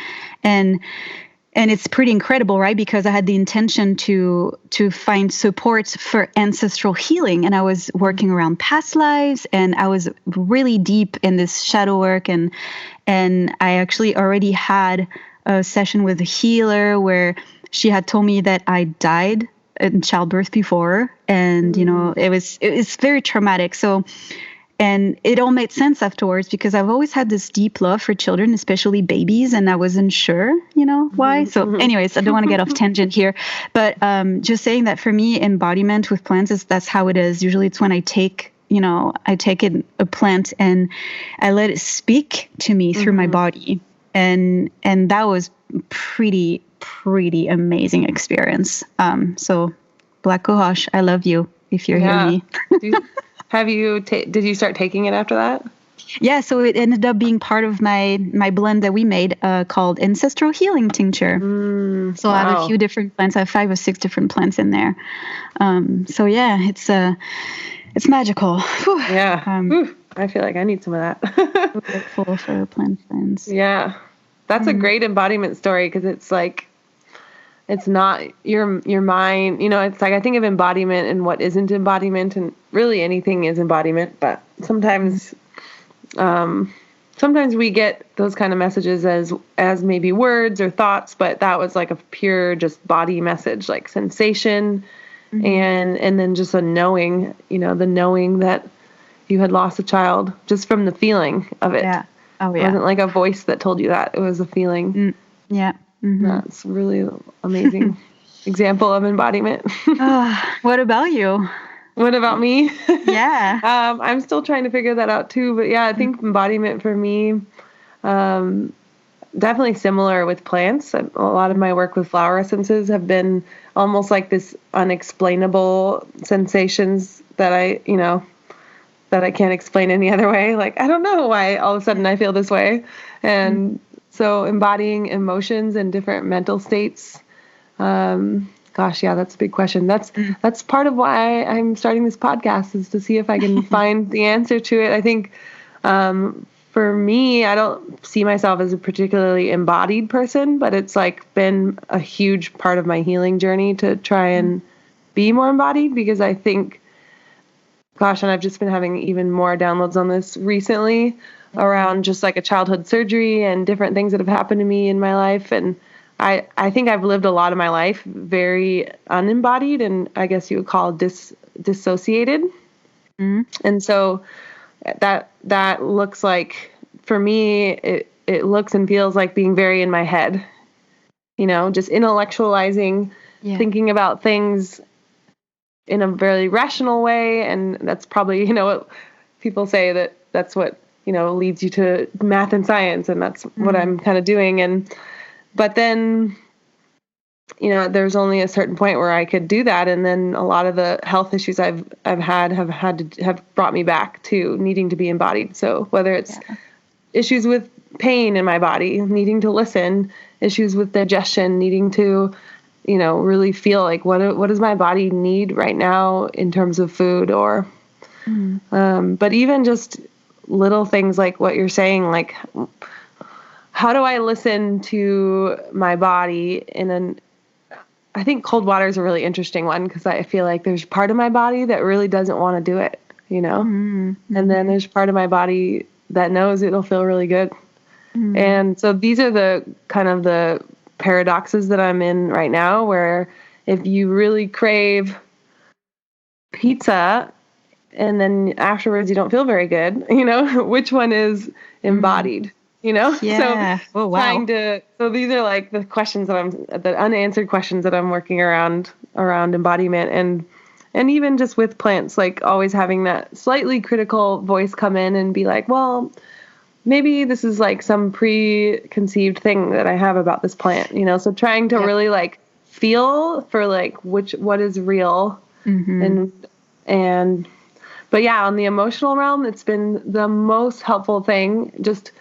And it's pretty incredible, right? Because I had the intention to find support for ancestral healing, and I was working around past lives, and I was really deep in this shadow work, and I actually already had a session with a healer where she had told me that I died in childbirth before, and it was very traumatic. So. And it all made sense afterwards because I've always had this deep love for children, especially babies, and I wasn't sure, why. So anyways, I don't want to get off tangent here, but just saying that for me, embodiment with plants that's how it is. Usually it's when I take a plant and I let it speak to me through my body. And that was pretty amazing experience. So Black Cohosh, I love you if you're hearing me. Did you start taking it after that? Yeah, so it ended up being part of my blend that we made called Ancestral Healing Tincture. So I have a few different plants. I have 5 or 6 different plants in there. So yeah, it's magical. Whew. Yeah. I feel like I need some of that. We're grateful for plant friends. Yeah. That's a great embodiment story because it's like, it's not your mind, it's like I think of embodiment and what isn't embodiment, and really anything is embodiment, but sometimes we get those kind of messages as maybe words or thoughts, but that was like a pure just body message, like sensation, and then just a knowing, the knowing that you had lost a child just from the feeling of it. Yeah. Oh yeah. It wasn't like a voice that told you that. It was a feeling. Yeah. That's really amazing example of embodiment. What about you? What about me? Yeah. I'm still trying to figure that out too. But yeah, I think embodiment for me, definitely similar with plants. A lot of my work with flower essences have been almost like this unexplainable sensations that I can't explain any other way. Like, I don't know why all of a sudden I feel this way. And so embodying emotions and different mental states. Gosh, yeah, that's a big question. That's part of why I'm starting this podcast, is to see if I can find the answer to it. I think for me, I don't see myself as a particularly embodied person, but it's like been a huge part of my healing journey to try and be more embodied, because I think, gosh, and I've just been having even more downloads on this recently around just like a childhood surgery and different things that have happened to me in my life. And I think I've lived a lot of my life very unembodied, and I guess you would call dissociated. And so that looks like, for me, it looks and feels like being very in my head, just intellectualizing, thinking about things in a very rational way. And that's probably, what people say that's what, leads you to math and science. And that's what I'm kind of doing. But then, there's only a certain point where I could do that. And then a lot of the health issues I've had have brought me back to needing to be embodied. So whether it's issues with pain in my body, needing to listen, issues with digestion, needing to, really feel like what does my body need right now in terms of food, or, but even just little things like what you're saying, like, how do I listen to my body I think cold water is a really interesting one, because I feel like there's part of my body that really doesn't want to do it, and then there's part of my body that knows it'll feel really good. And so these are the kind of the paradoxes that I'm in right now, where if you really crave pizza and then afterwards you don't feel very good, which one is embodied, Yeah. So Oh, wow. so these are like the questions the unanswered questions that I'm working around embodiment, and even just with plants, like always having that slightly critical voice come in and be like, well, maybe this is like some preconceived thing that I have about this plant, so trying to really like feel for like what is real. And but yeah, on the emotional realm, it's been the most helpful thing, just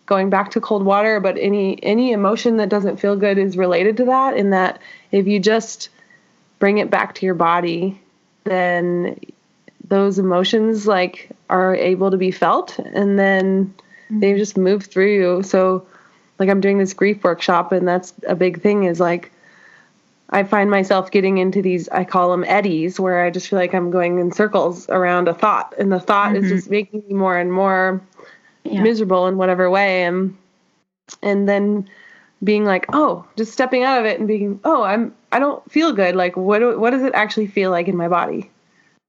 going back to cold water. But any emotion that doesn't feel good is related to that, in that if you just bring it back to your body, then those emotions like are able to be felt, and then they just move through you. So like I'm doing this grief workshop, and that's a big thing, is like I find myself getting into these, I call them eddies, where I just feel like I'm going in circles around a thought, and the thought is just making me more and more miserable in whatever way. And then being like, oh, just stepping out of it and being, oh, I don't feel good. Like, what does it actually feel like in my body?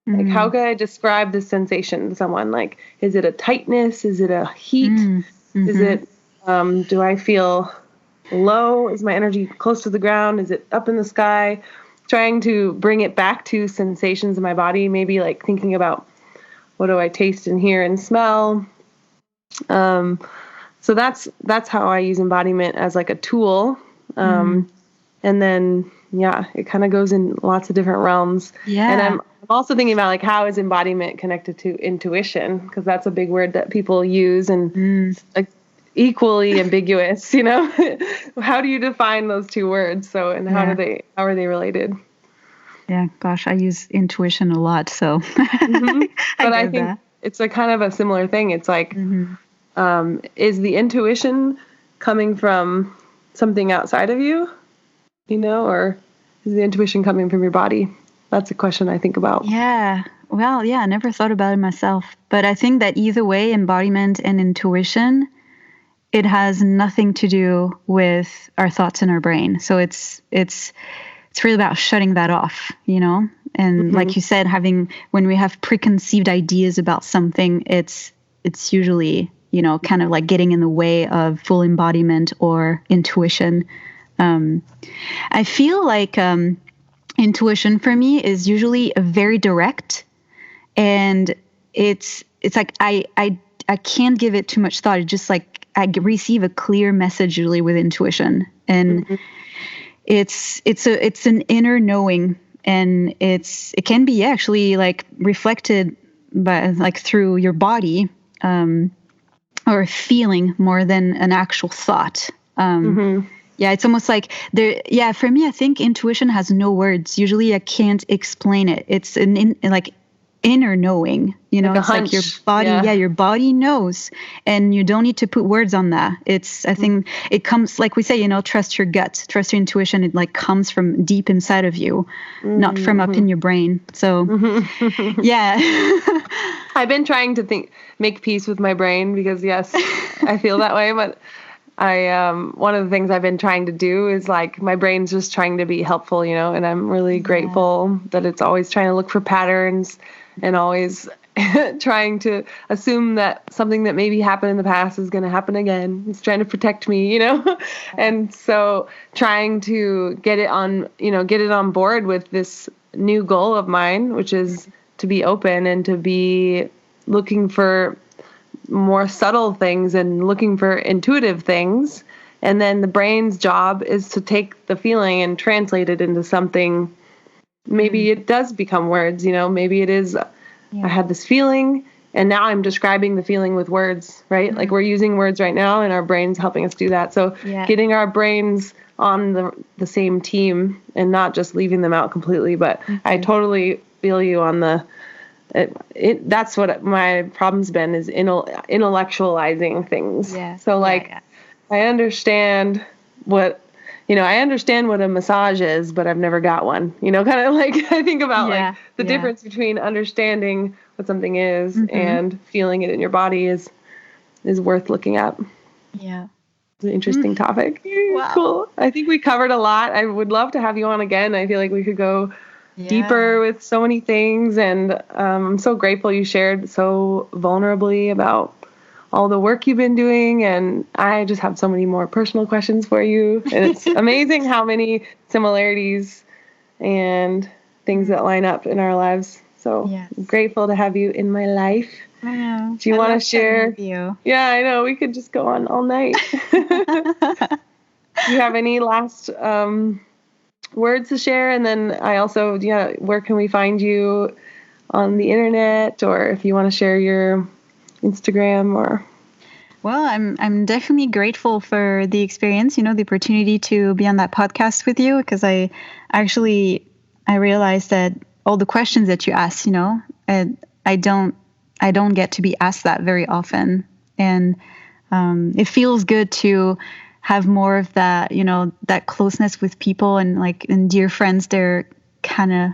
Like, how could I describe this sensation to someone? Like, is it a tightness? Is it a heat? Is it, do I feel low? Is my energy close to the ground? Is it up in the sky? Trying to bring it back to sensations in my body, maybe like thinking about, what do I taste and hear and smell? So that's how I use embodiment as like a tool. And then, it kind of goes in lots of different realms. Yeah. And I'm also thinking about like, how is embodiment connected to intuition? Because that's a big word that people use, and like equally ambiguous, How do you define those two words? So, and how are they related? Yeah, gosh, I use intuition a lot, so But I think it's a kind of a similar thing. It's like, is the intuition coming from something outside of you, or is the intuition coming from your body? That's a question I think about. Yeah. Well, yeah, I never thought about it myself, but I think that either way, embodiment and intuition, it has nothing to do with our thoughts in our brain. So it's really about shutting that off, And like you said, when we have preconceived ideas about something, it's usually, kind of like getting in the way of full embodiment or intuition. I feel like intuition for me is usually a very direct, and it's like I can't give it too much thought. It's just like I receive a clear message usually with intuition, and it's an inner knowing, and it can be actually like reflected by like through your body, or a feeling more than an actual thought. Yeah, it's almost like for me, I think intuition has no words. Usually I can't explain it. It's like inner knowing, like it's like your body. Your body knows, and you don't need to put words on that. I think it comes, like we say, trust your gut, trust your intuition. It like comes from deep inside of you, not from up in your brain. So yeah. I've been trying to make peace with my brain, because yes, I feel that way, but one of the things I've been trying to do is like, my brain's just trying to be helpful, and I'm really grateful that it's always trying to look for patterns, and always trying to assume that something that maybe happened in the past is going to happen again. It's trying to protect me, and so trying to get it on board with this new goal of mine, which is to be open and to be looking for more subtle things and looking for intuitive things. And then the brain's job is to take the feeling and translate it into something. Maybe it does become words, maybe it is, I had this feeling and now I'm describing the feeling with words, right? Like we're using words right now, and our brain's helping us do that. So getting our brains on the same team and not just leaving them out completely. But I totally feel you on that's what my problem's been, is intellectualizing things. So I understand what a massage is, but I've never got one, kind of like I think about like the difference between understanding what something is and feeling it in your body is worth looking at. Yeah. It's an interesting topic. Wow. Cool. I think we covered a lot. I would love to have you on again. I feel like we could go deeper with so many things. And I'm so grateful you shared so vulnerably about all the work you've been doing. And I just have so many more personal questions for you. And it's amazing how many similarities and things that line up in our lives. So I'm grateful to have you in my life. Do you want to share? Yeah, I know. We could just go on all night. Do you have any last words to share? And then I also, where can we find you on the internet, or if you want to share your Instagram or... Well, I'm definitely grateful for the experience, the opportunity to be on that podcast with you, because I realized that all the questions that you asked, I don't get to be asked that very often. And it feels good to have more of that, that closeness with people, and dear friends. They're kind of,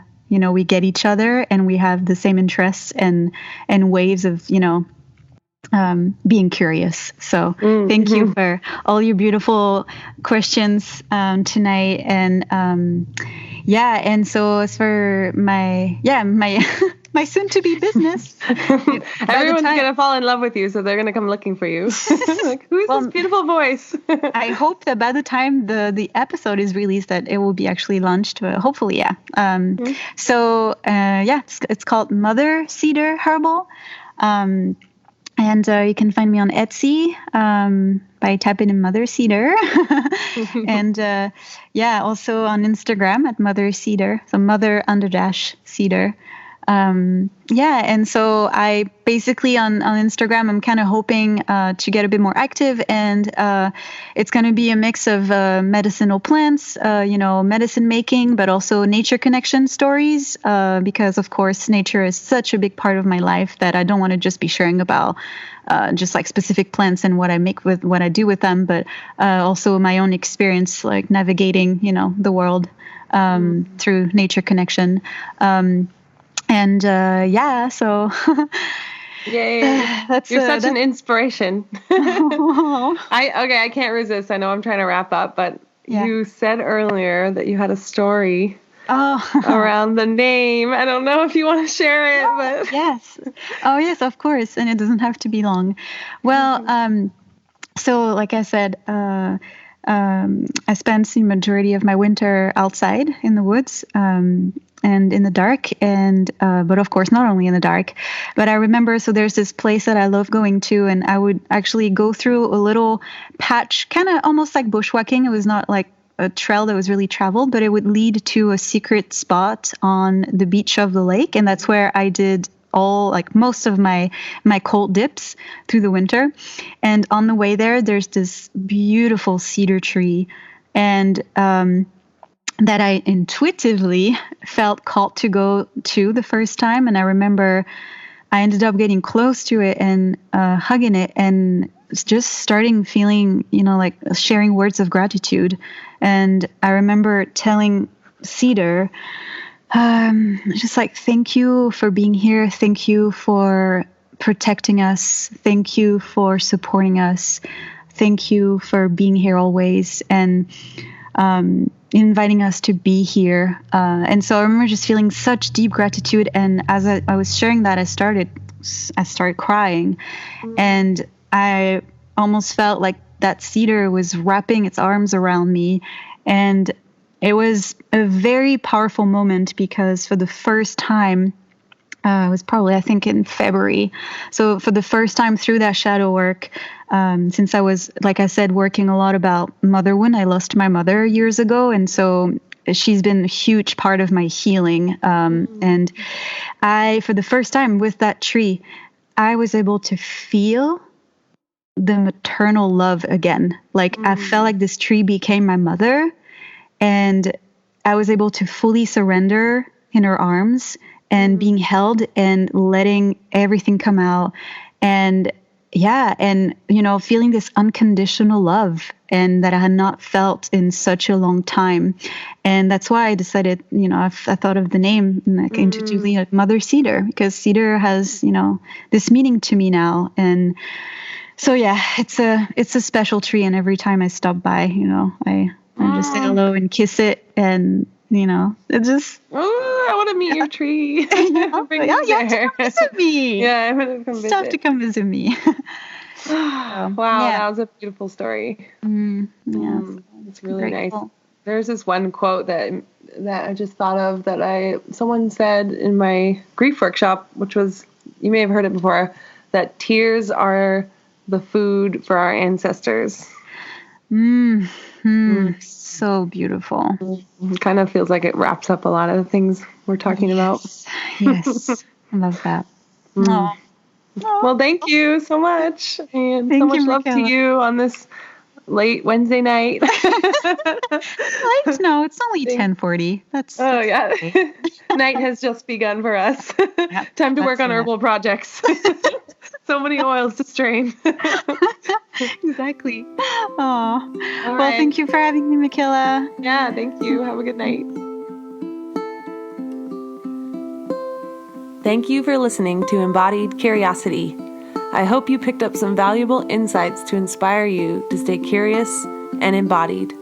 we get each other and we have the same interests and ways of, being curious. So thank you for all your beautiful questions tonight. And and so as for my my soon-to-be business, everyone's gonna fall in love with you, so they're gonna come looking for you. Like, who's this beautiful voice? I hope that by the time the episode is released, that it will be actually launched. Hopefully, yeah. So it's called Mother Cedar Herbal. And you can find me on Etsy by typing in Mother Cedar. And also on Instagram at Mother Cedar. So Mother_Cedar. And so I basically on Instagram, I'm kind of hoping to get a bit more active, and it's going to be a mix of medicinal plants, medicine making, but also nature connection stories, because of course nature is such a big part of my life that I don't want to just be sharing about just like specific plants and what I make with what I do with them, but also my own experience, like navigating, the world through nature connection. So yay! You're such an inspiration. I can't resist. I know I'm trying to wrap up, but you said earlier that you had a story around the name. I don't know if you want to share it, but yes. Oh yes, of course, and it doesn't have to be long. Well, so like I said, I spent the majority of my winter outside in the woods. And in the dark, but of course not only in the dark, but I remember, so there's this place that I love going to, and I would actually go through a little patch, kind of almost like bushwhacking. It was not like a trail that was really traveled, but it would lead to a secret spot on the beach of the lake, and that's where I did most of my cold dips through the winter. And on the way there's this beautiful cedar tree, and that I intuitively felt called to go to the first time. And I remember I ended up getting close to it and hugging it and just starting feeling, like sharing words of gratitude. And I remember telling Cedar, just like, thank you for being here. Thank you for protecting us. Thank you for supporting us. Thank you for being here always. And inviting us to be here. And so I remember just feeling such deep gratitude. And as I was sharing that, I started crying. And I almost felt like that cedar was wrapping its arms around me. And it was a very powerful moment, because for the first time, it was probably, I think, in February. So for the first time through that shadow work, since I was, like I said, working a lot about motherhood, I lost my mother years ago. And so she's been a huge part of my healing. And for the first time with that tree, I was able to feel the maternal love again. Like I felt like this tree became my mother, and I was able to fully surrender in her arms and being held and letting everything come out. And feeling this unconditional love, and that I had not felt in such a long time. And that's why I decided, I thought of the name, and I came to Julie, Mother Cedar, because cedar has, this meaning to me now. And so, it's a special tree. And every time I stop by, I just say hello and kiss it. And, it just... Oh, I to meet your tree. Oh, Bring yeah, me you have to there. come visit me. Yeah, I'm going to come You have to visit. come visit me. Wow, Yeah. that was a beautiful story. Yeah. It's really nice. Grateful. There's this one quote that I just thought of that someone said in my grief workshop, which was, you may have heard it before, that tears are the food for our ancestors. So beautiful. It kind of feels like it wraps up a lot of the things we're talking about. Yes. I love that. Oh. Well, thank you so much. And so Thank much you, love to Micheala. you on this late Wednesday night. No, it's only 10:40. That's yeah. okay. Night has just begun for us. Yep, Time to work that's on it. herbal projects. So many oils to strain. Exactly. Oh. Well, right. thank you for having me, Micheala. Yeah, thank you. Have a good night. Thank you for listening to Embodied Curiosity. I hope you picked up some valuable insights to inspire you to stay curious and embodied.